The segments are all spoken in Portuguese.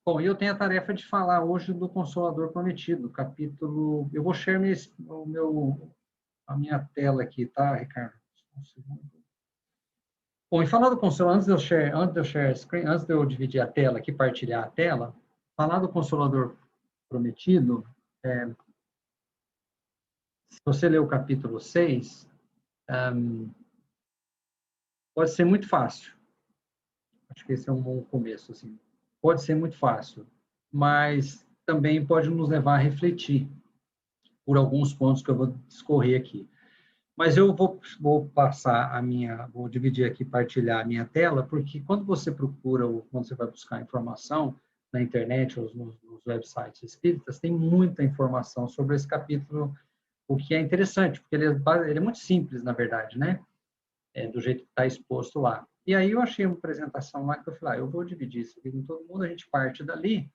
Bom, eu tenho a tarefa de falar hoje do Consolador Prometido, capítulo... Eu vou share a minha tela aqui, tá, Ricardo? Um segundo. Bom, e falar do Consolador, antes de eu dividir a tela aqui, partilhar a tela, falar do Consolador Prometido, se você ler o capítulo 6, pode ser muito fácil. Acho que esse é um bom começo, assim. Pode ser muito fácil, mas também pode nos levar a refletir por alguns pontos que eu vou discorrer aqui. Mas eu vou passar vou dividir aqui, partilhar a minha tela, porque quando você procura, ou quando você vai buscar informação na internet ou nos websites espíritas, tem muita informação sobre esse capítulo, o que é interessante, porque ele é muito simples, na verdade, né? Do jeito que está exposto lá. E aí eu achei uma apresentação lá que eu falei, eu vou dividir isso aqui com todo mundo, a gente parte dali,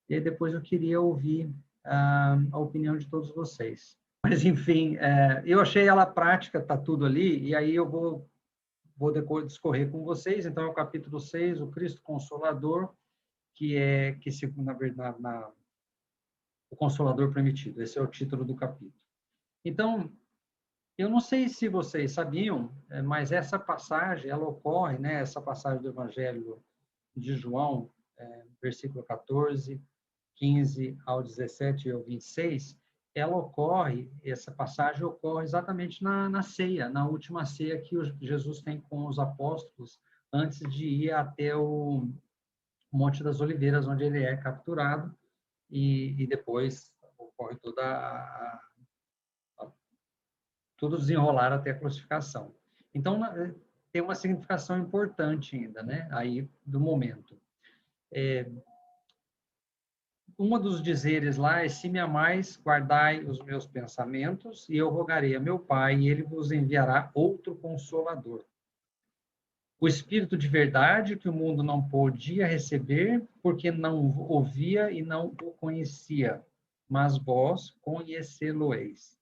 e aí depois eu queria ouvir a opinião de todos vocês. Mas, enfim, eu achei ela prática, está tudo ali, e aí eu vou discorrer com vocês. Então, é o capítulo 6, o Cristo Consolador, na verdade, o Consolador Prometido. Esse é o título do capítulo. Então, eu não sei se vocês sabiam, mas essa passagem, ela ocorre, né, essa passagem do Evangelho de João, versículo 14, 15 ao 17 e ao 26, essa passagem ocorre exatamente na ceia, na última ceia que Jesus tem com os apóstolos, antes de ir até o Monte das Oliveiras, onde ele é capturado, e depois ocorre tudo desenrolar até a crucificação. Então, tem uma significação importante ainda, né, aí do momento. Um dos dizeres lá é: se me amais, guardai os meus pensamentos, e eu rogarei a meu Pai, e ele vos enviará outro Consolador. O Espírito de verdade, que o mundo não podia receber, porque não o via e não o conhecia, mas vós conhecê-lo-eis.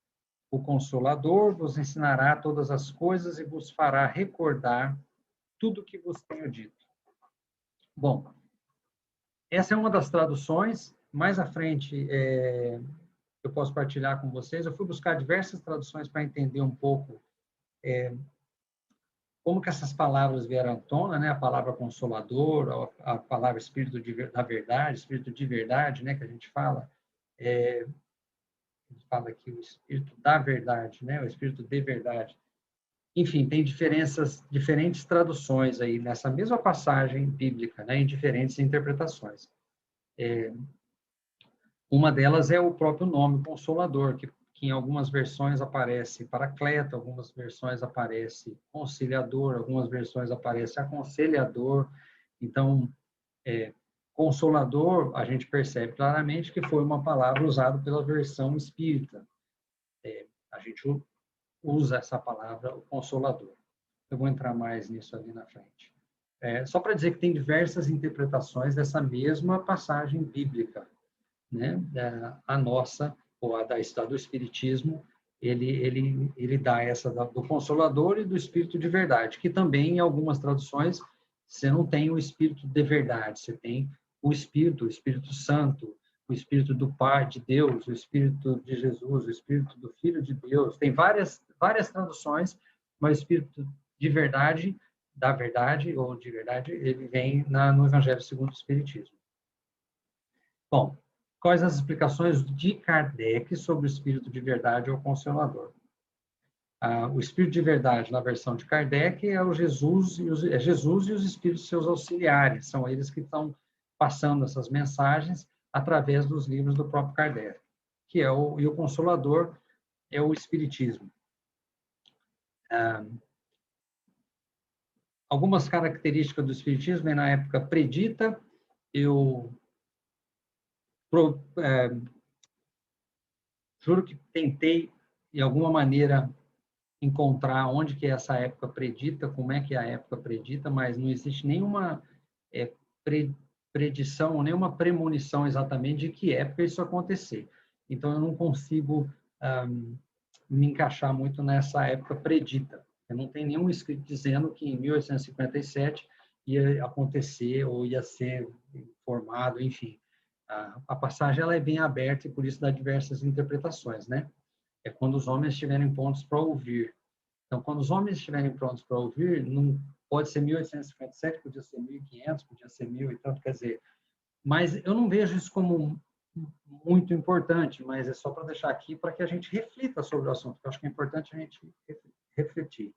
O Consolador vos ensinará todas as coisas e vos fará recordar tudo o que vos tenho dito. Bom, essa é uma das traduções. Mais à frente, eu posso partilhar com vocês. Eu fui buscar diversas traduções para entender um pouco como que essas palavras vieram à tona, né? A palavra consolador, a palavra espírito da verdade, espírito de verdade, né? Que a gente fala. A gente fala aqui o espírito da verdade, né? O espírito de verdade. Enfim, tem diferentes traduções aí nessa mesma passagem bíblica, né? Em diferentes interpretações. Uma delas é o próprio nome, Consolador, que em algumas versões aparece Paracleto, algumas versões aparece Conciliador, algumas versões aparece Aconselhador. Então, Consolador, a gente percebe claramente que foi uma palavra usada pela versão espírita. A gente usa essa palavra, o Consolador. Eu vou entrar mais nisso ali na frente. Só para dizer que tem diversas interpretações dessa mesma passagem bíblica, né? A nossa, ou a do Espiritismo, ele dá essa do Consolador e do Espírito de Verdade, que também, em algumas traduções, você não tem o Espírito de Verdade, você tem o Espírito Santo, o Espírito do Pai, de Deus, o Espírito de Jesus, o Espírito do Filho de Deus. Tem várias traduções, mas o Espírito de Verdade, da verdade, ou de verdade, ele vem no Evangelho segundo o Espiritismo. Bom, quais as explicações de Kardec sobre o Espírito de Verdade ou Consolador? O Espírito de Verdade, na versão de Kardec, é Jesus e os Espíritos seus auxiliares. São eles que estão passando essas mensagens através dos livros do próprio Kardec, e o Consolador é o Espiritismo. Algumas características do Espiritismo, na época predita, eu juro que tentei, de alguma maneira, encontrar onde que é essa época predita, como é que é a época predita, mas não existe nenhuma predição, nenhuma premonição exatamente de que época isso acontecer. Então, eu não consigo me encaixar muito nessa época predita. Eu não tenho nenhum escrito dizendo que em 1857 ia acontecer ou ia ser formado, enfim. A passagem ela é bem aberta e por isso dá diversas interpretações, né? É quando os homens estiverem prontos para ouvir. Então, quando os homens estiverem prontos para ouvir, não pode ser 1857, podia ser 1500, podia ser 1000 e tanto, quer dizer. Mas eu não vejo isso como muito importante, mas é só para deixar aqui para que a gente reflita sobre o assunto, que eu acho que é importante a gente refletir.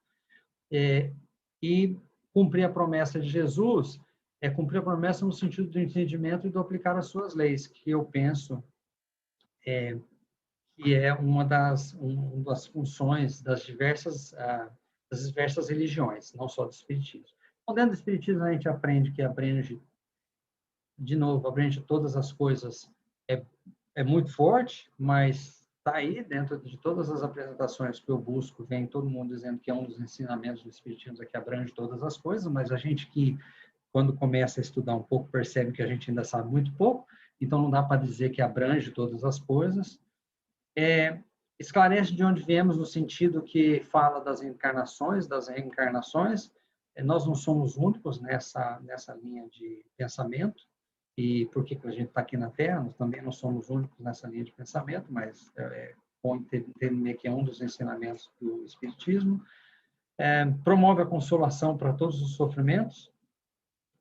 E cumprir a promessa de Jesus é cumprir a promessa no sentido do entendimento e do aplicar as suas leis, que eu penso que é uma das funções das diversas religiões, não só do Espiritismo. Então, dentro do Espiritismo, a gente aprende que abrange, de novo, abrange todas as coisas, é muito forte, mas está aí dentro de todas as apresentações que eu busco, vem todo mundo dizendo que é um dos ensinamentos do Espiritismo, é que abrange todas as coisas, mas a gente que, quando começa a estudar um pouco, percebe que a gente ainda sabe muito pouco, então não dá para dizer que abrange todas as coisas. Esclarece de onde viemos no sentido que fala das encarnações, das reencarnações. Nós não somos únicos nessa linha de pensamento, e por que a gente está aqui na Terra, nós também não somos únicos nessa linha de pensamento, mas bom entender que é um dos ensinamentos do Espiritismo. Promove a consolação para todos os sofrimentos,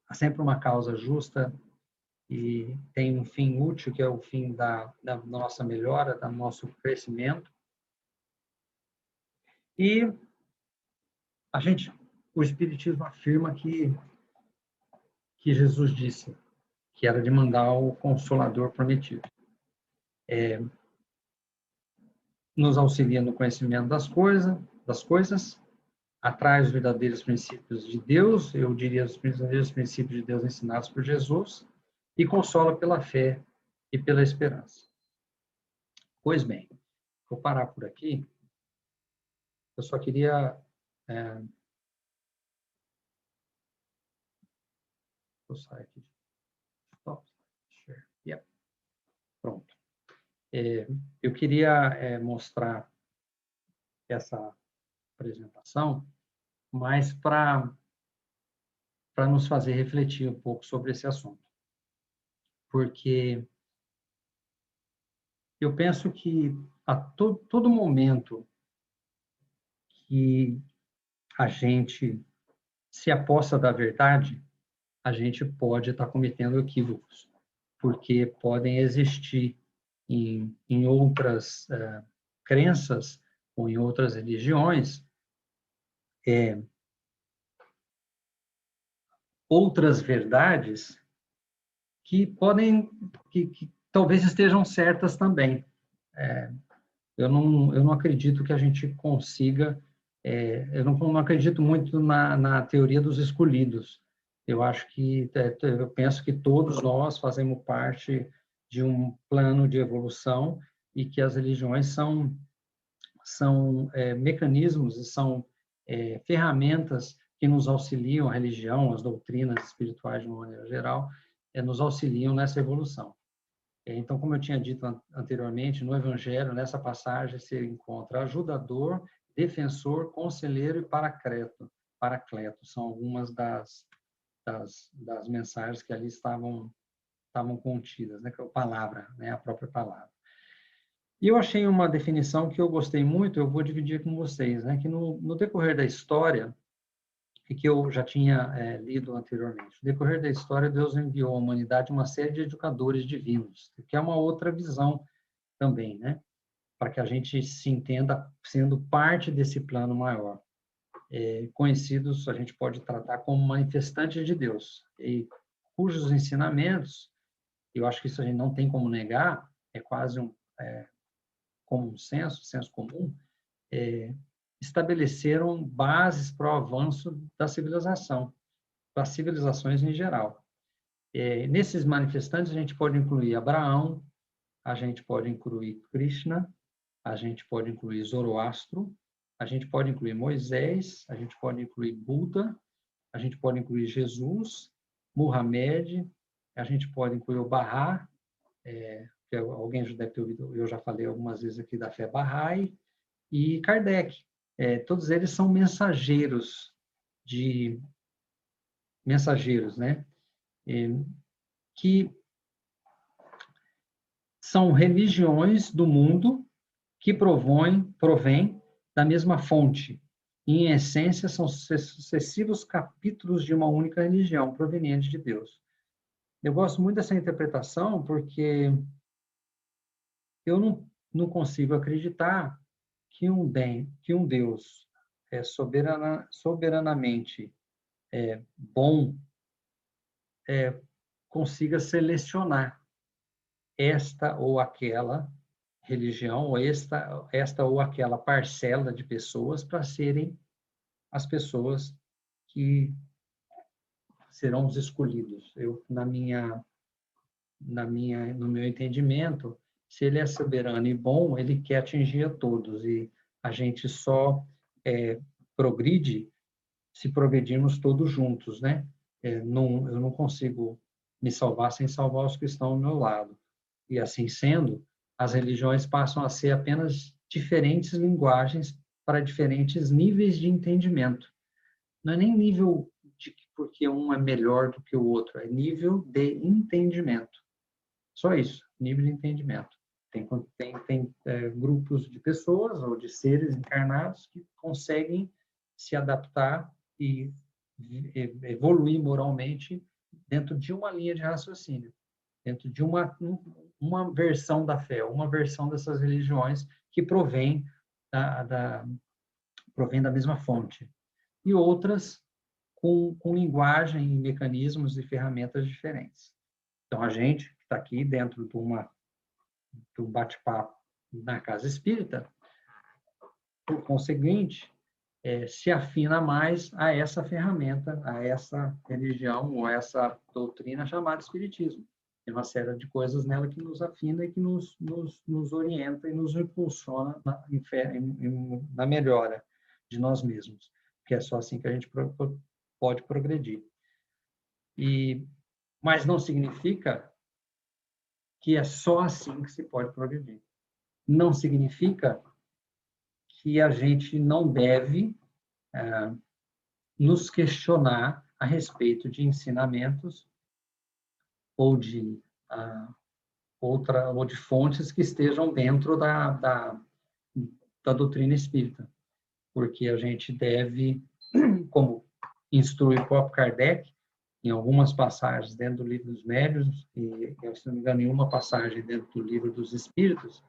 há sempre uma causa justa e tem um fim útil, que é o fim da nossa melhora, do nosso crescimento. E o Espiritismo afirma que Jesus disse que era de mandar o Consolador prometido. Nos auxilia no conhecimento das coisas, atrai os verdadeiros princípios de Deus, eu diria os verdadeiros princípios de Deus ensinados por Jesus, e consola pela fé e pela esperança. Pois bem, vou parar por aqui. Eu só queria... Vou sair aqui. Stop. Share. Yep. Pronto. Eu queria mostrar essa apresentação, mas para nos fazer refletir um pouco sobre esse assunto. Porque eu penso que a todo momento que a gente se aposta da verdade, a gente pode estar cometendo equívocos, porque podem existir em outras crenças ou em outras religiões outras verdades que podem, que talvez estejam certas também. Eu não acredito que a gente consiga, eu não acredito muito na teoria dos escolhidos. Eu acho que, eu penso que todos nós fazemos parte de um plano de evolução e que as religiões são mecanismos e são ferramentas que nos auxiliam, a religião, as doutrinas espirituais de uma maneira geral, nos auxiliam nessa evolução. Então, como eu tinha dito anteriormente, no Evangelho, nessa passagem, se encontra ajudador, defensor, conselheiro e paracleto. Paracleto são algumas das mensagens que ali estavam contidas, né? Que é a palavra, né? A própria palavra. E eu achei uma definição que eu gostei muito, eu vou dividir com vocês, né? Que no decorrer da história, e que eu já tinha lido anteriormente. No decorrer da história, Deus enviou à humanidade uma série de educadores divinos, que é uma outra visão também, né? Para que a gente se entenda sendo parte desse plano maior. Conhecidos, a gente pode tratar como manifestantes de Deus, e cujos ensinamentos, eu acho que isso a gente não tem como negar, é quase um comum senso comum, estabeleceram bases para o avanço da civilização, das civilizações em geral. Nesses manifestantes, a gente pode incluir Abraão, a gente pode incluir Krishna, a gente pode incluir Zoroastro, a gente pode incluir Moisés, a gente pode incluir Buda, a gente pode incluir Jesus, Muhammad, a gente pode incluir o Bahá'í, que alguém já deve ter ouvido, eu já falei algumas vezes aqui da fé Bahá'í, e Kardec. Todos eles são mensageiros mensageiros, né? Que são religiões do mundo que provém da mesma fonte. E, em essência, são sucessivos capítulos de uma única religião proveniente de Deus. Eu gosto muito dessa interpretação porque eu não consigo acreditar que um Deus soberanamente bom consiga selecionar esta ou aquela religião, ou esta ou aquela parcela de pessoas para serem as pessoas que serão os escolhidos. No meu entendimento, se ele é soberano e bom, ele quer atingir a todos, e a gente só progride se progredirmos todos juntos, né? Eu não consigo me salvar sem salvar os que estão ao meu lado. E assim sendo, as religiões passam a ser apenas diferentes linguagens para diferentes níveis de entendimento. Não é nem nível de porque um é melhor do que o outro, é nível de entendimento. Só isso, nível de entendimento. Tem grupos de pessoas ou de seres encarnados que conseguem se adaptar e evoluir moralmente dentro de uma linha de raciocínio, dentro de uma versão da fé, uma versão dessas religiões que provém da mesma fonte. E outras com linguagem, mecanismos e ferramentas diferentes. Então, a gente que está aqui dentro do bate-papo na casa espírita, por conseguinte, se afina mais a essa ferramenta, a essa religião ou essa doutrina chamada espiritismo. Tem uma série de coisas nela que nos afina e que nos orienta e nos impulsiona na melhora de nós mesmos, porque é só assim que a gente pode progredir. Mas não significa que é só assim que se pode progredir. Não significa que a gente não deve nos questionar a respeito de ensinamentos ou de ou de fontes que estejam dentro da doutrina espírita, porque a gente deve, como instrui o próprio Kardec, em algumas passagens dentro do Livro dos Médiuns, e, se não me engano, em uma passagem dentro do Livro dos Espíritos,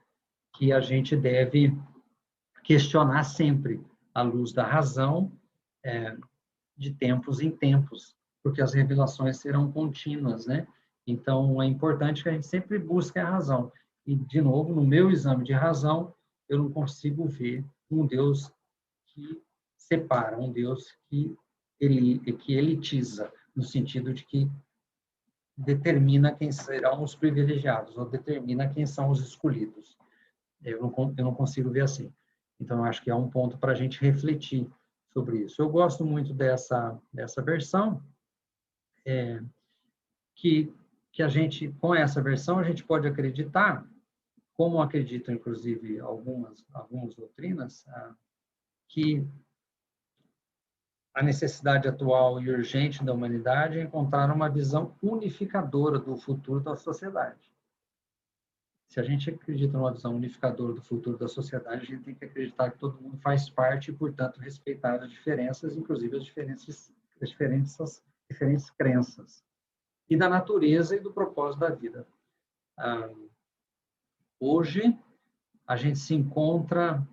que a gente deve questionar sempre à luz da razão, de tempos em tempos, porque as revelações serão contínuas, né? Então, é importante que a gente sempre busque a razão. E, de novo, no meu exame de razão, eu não consigo ver um Deus que separa, um Deus que elitiza, no sentido de que determina quem serão os privilegiados, ou determina quem são os escolhidos. Eu não consigo ver assim. Então, acho que é um ponto para a gente refletir sobre isso. Eu gosto muito dessa versão, que a gente, com essa versão, a gente pode acreditar, como acreditam, inclusive, algumas doutrinas, que a necessidade atual e urgente da humanidade é encontrar uma visão unificadora do futuro da sociedade. Se a gente acredita numa visão unificadora do futuro da sociedade, a gente tem que acreditar que todo mundo faz parte e, portanto, respeitar as diferenças, inclusive as diferentes crenças, e da natureza e do propósito da vida. Hoje, a gente se encontra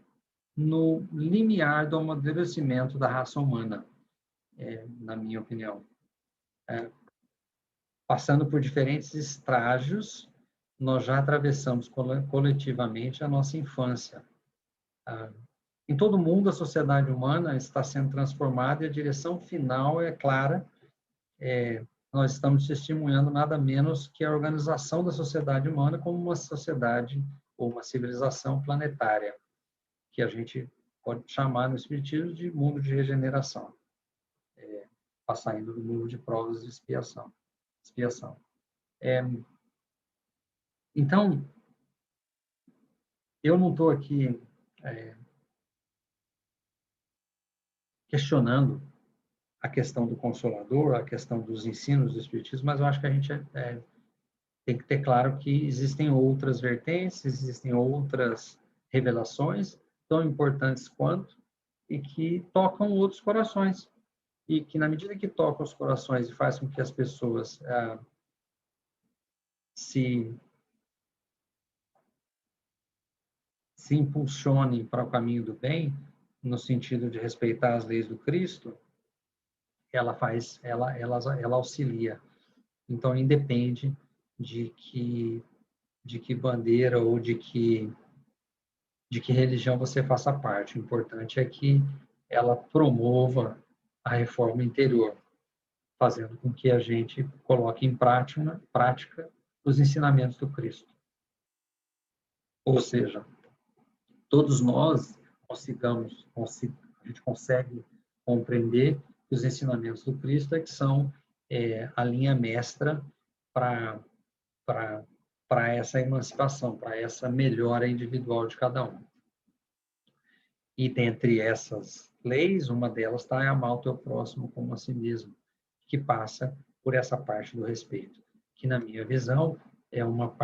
no limiar do amadurecimento da raça humana, na minha opinião. Passando por diferentes estágios, nós já atravessamos coletivamente a nossa infância. Em todo o mundo, a sociedade humana está sendo transformada e a direção final é clara. Nós estamos testemunhando nada menos que a organização da sociedade humana como uma sociedade ou uma civilização planetária, que a gente pode chamar no espiritismo de mundo de regeneração, saindo do mundo de provas de expiação. Então, eu não estou aqui questionando a questão do Consolador, a questão dos ensinos do Espiritismo, mas eu acho que a gente tem que ter claro que existem outras vertentes, existem outras revelações tão importantes quanto e que tocam outros corações. E que, na medida que tocam os corações e faz com que as pessoas se impulsionem para o caminho do bem, no sentido de respeitar as leis do Cristo, ela auxilia. Então, independe de que bandeira ou de que religião você faça parte. O importante é que ela promova a reforma interior, fazendo com que a gente coloque em prática os ensinamentos do Cristo. Ou seja, todos nós a gente consegue compreender que os ensinamentos do Cristo que são a linha mestra para essa emancipação, para essa melhora individual de cada um. E dentre essas leis, uma delas está amar o teu próximo como a si mesmo, que passa por essa parte do respeito, que na minha visão é uma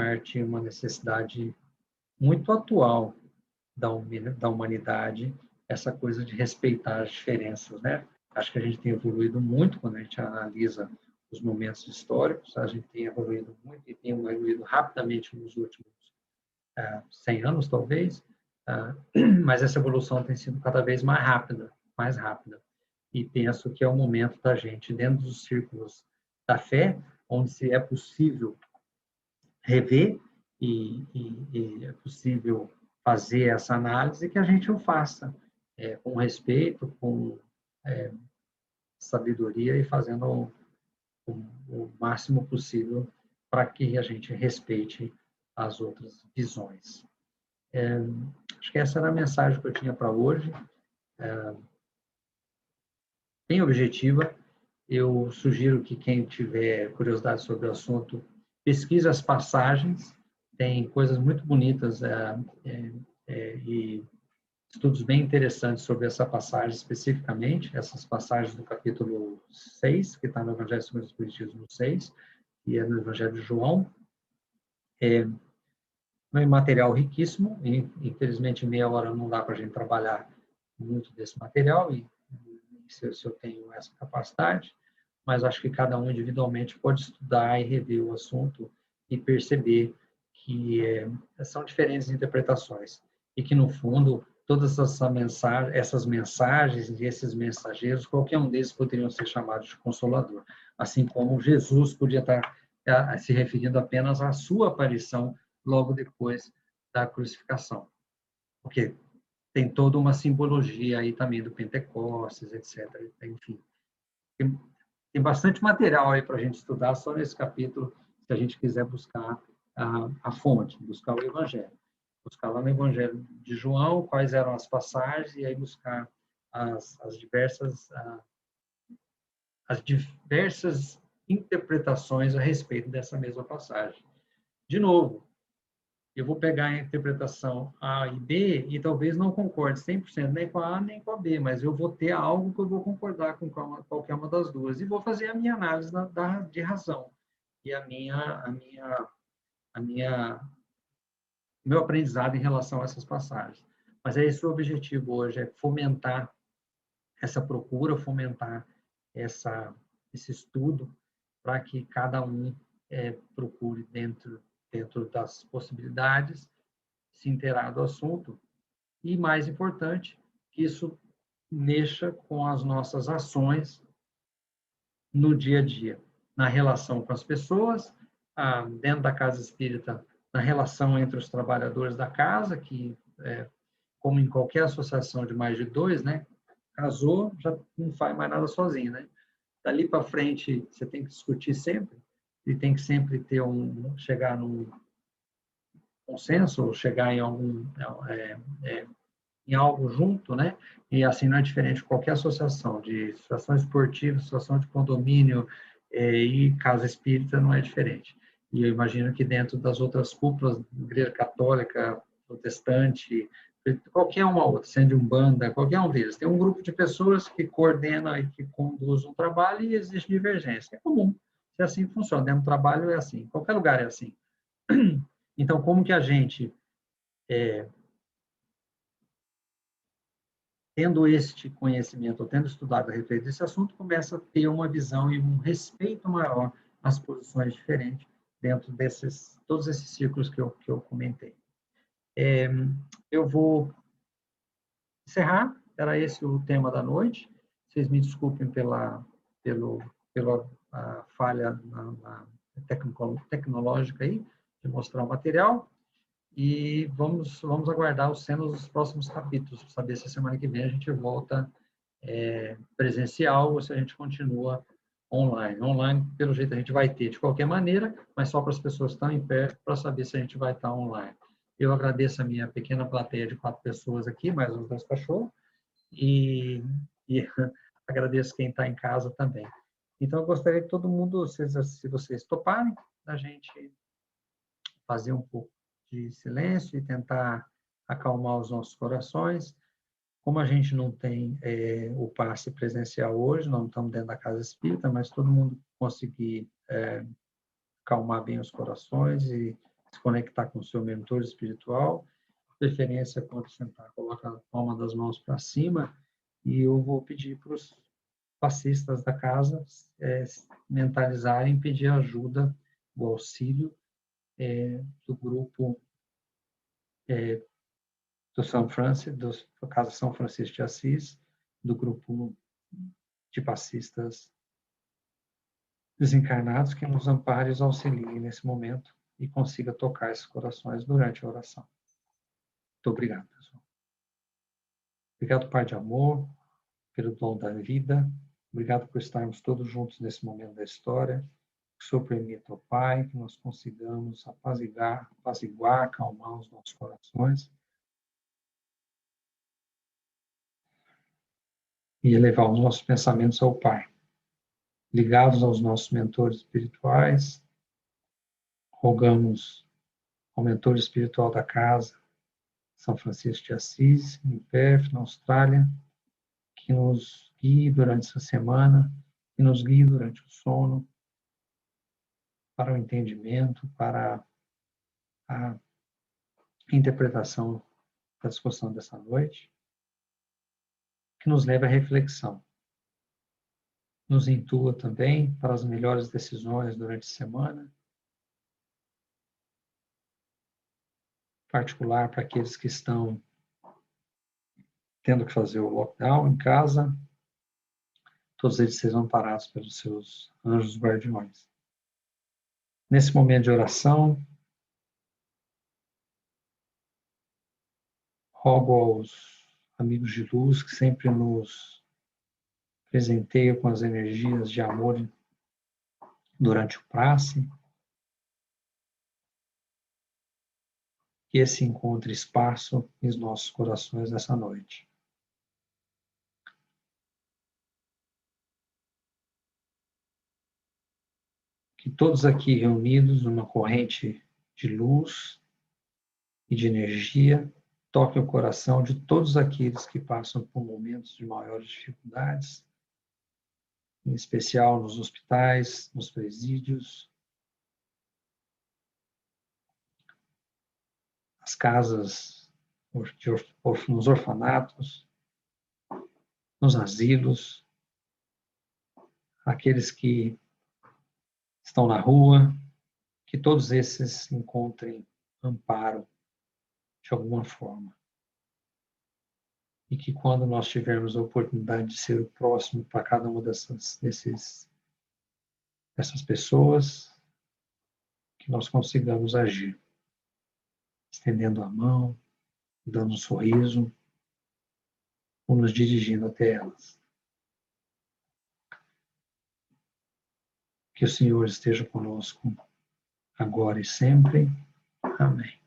necessidade muito atual da humanidade, essa coisa de respeitar as diferenças, né? Acho que a gente tem evoluído muito quando a gente analisa os momentos históricos, a gente tem evoluído muito e tem evoluído rapidamente nos últimos 100 anos, talvez, mas essa evolução tem sido cada vez mais rápida. E penso que é o momento da gente, dentro dos círculos da fé, onde se é possível rever e é possível fazer essa análise, que a gente o faça com respeito, com sabedoria e fazendo o máximo possível para que a gente respeite as outras visões. Acho que essa era a mensagem que eu tinha para hoje. Bem objetiva. Eu sugiro que quem tiver curiosidade sobre o assunto, pesquise as passagens. Tem coisas muito bonitas e estudos bem interessantes sobre essa passagem especificamente, essas passagens do capítulo 6, que está no Evangelho segundo o Espiritismo 6, e é no Evangelho de João. É um material riquíssimo, e infelizmente meia hora não dá para a gente trabalhar muito desse material, e se eu tenho essa capacidade, mas acho que cada um individualmente pode estudar e rever o assunto e perceber que são diferentes interpretações, e que, no fundo, todas essas mensagens e esses mensageiros, qualquer um deles poderiam ser chamados de consolador, assim como Jesus podia estar se referindo apenas à sua aparição logo depois da crucificação, porque tem toda uma simbologia aí também do Pentecostes, etc. Enfim, tem bastante material aí para a gente estudar só nesse capítulo, se a gente quiser buscar a fonte, buscar o Evangelho. Buscar lá no Evangelho de João quais eram as passagens e aí buscar as diversas interpretações a respeito dessa mesma passagem. De novo, eu vou pegar a interpretação A e B e talvez não concorde 100% nem com a A nem com a B, mas eu vou ter algo que eu vou concordar com qualquer uma das duas e vou fazer a minha análise de razão e meu aprendizado em relação a essas passagens. Mas é esse o objetivo hoje, é fomentar essa procura, fomentar esse estudo para que cada um procure dentro das possibilidades se inteirar do assunto e, mais importante, que isso mexa com as nossas ações no dia a dia, na relação com as pessoas, dentro da casa espírita, na relação entre os trabalhadores da casa, que, como em qualquer associação de mais de dois, né, casou, já não faz mais nada sozinho, né? Dali para frente, você tem que discutir sempre, e tem que sempre chegar num consenso, ou chegar em algo junto, né? E assim não é diferente de qualquer associação, de associação esportiva, associação de condomínio e casa espírita não é diferente. E eu imagino que dentro das outras cúpulas, Igreja Católica, Protestante, qualquer uma outra, sendo de Umbanda, qualquer um deles. Tem um grupo de pessoas que coordena e que conduz um trabalho e existe divergência. É comum, se assim funciona. Dentro do trabalho é assim, em qualquer lugar é assim. Então, como que a gente, tendo este conhecimento, ou tendo estudado a respeito desse assunto, começa a ter uma visão e um respeito maior às posições diferentes dentro desses, todos esses círculos que eu comentei. Eu vou encerrar, era esse o tema da noite. Vocês me desculpem pela falha na tecnológica aí, de mostrar o material, e vamos aguardar os cenas dos próximos capítulos, para saber se a semana que vem a gente volta presencial ou se a gente continua online. Online, pelo jeito, a gente vai ter de qualquer maneira, mas só para as pessoas que estão em pé, para saber se a gente vai estar online. Eu agradeço a minha pequena plateia de 4 pessoas aqui, mais os 2 cachorros, e agradeço quem está em casa também. Então, eu gostaria que todo mundo, se vocês toparem, a gente fazer um pouco de silêncio e tentar acalmar os nossos corações. Como a gente não tem o passe presencial hoje, não estamos dentro da casa espírita, mas todo mundo conseguir acalmar bem os corações e se conectar com o seu mentor espiritual, preferência quando sentar, coloca a palma das mãos para cima, e eu vou pedir para os passistas da casa mentalizarem, pedir ajuda, o auxílio do grupo do São Francisco, da Casa São Francisco de Assis, do grupo de passistas desencarnados, que nos ampare e nos auxilie nesse momento e consiga tocar esses corações durante a oração. Muito obrigado, pessoal. Obrigado, Pai de amor, pelo dom da vida. Obrigado por estarmos todos juntos nesse momento da história. Que o Senhor permita, ó Pai, que nós consigamos apaziguar, acalmar os nossos corações e elevar os nossos pensamentos ao Pai, ligados aos nossos mentores espirituais. Rogamos ao mentor espiritual da casa, São Francisco de Assis, em Perth, na Austrália, que nos guie durante essa semana, que nos guie durante o sono, para o entendimento, para a interpretação da discussão dessa noite, que nos leve à reflexão. Nos intua também para as melhores decisões durante a semana, em particular para aqueles que estão tendo que fazer o lockdown em casa, todos eles sejam amparados pelos seus anjos guardiões. Nesse momento de oração, rogo aos amigos de luz que sempre nos presenteiam com as energias de amor durante o passe, que esse encontre espaço nos nossos corações nessa noite. Que todos aqui reunidos numa corrente de luz e de energia toquem o coração de todos aqueles que passam por momentos de maiores dificuldades, em especial nos hospitais, nos presídios, nas casas, nos orfanatos, nos asilos, aqueles que estão na rua, que todos esses encontrem amparo de alguma forma. E que quando nós tivermos a oportunidade de ser o próximo para cada uma dessas pessoas, que nós consigamos agir, estendendo a mão, dando um sorriso, ou nos dirigindo até elas. Que o Senhor esteja conosco agora e sempre. Amém.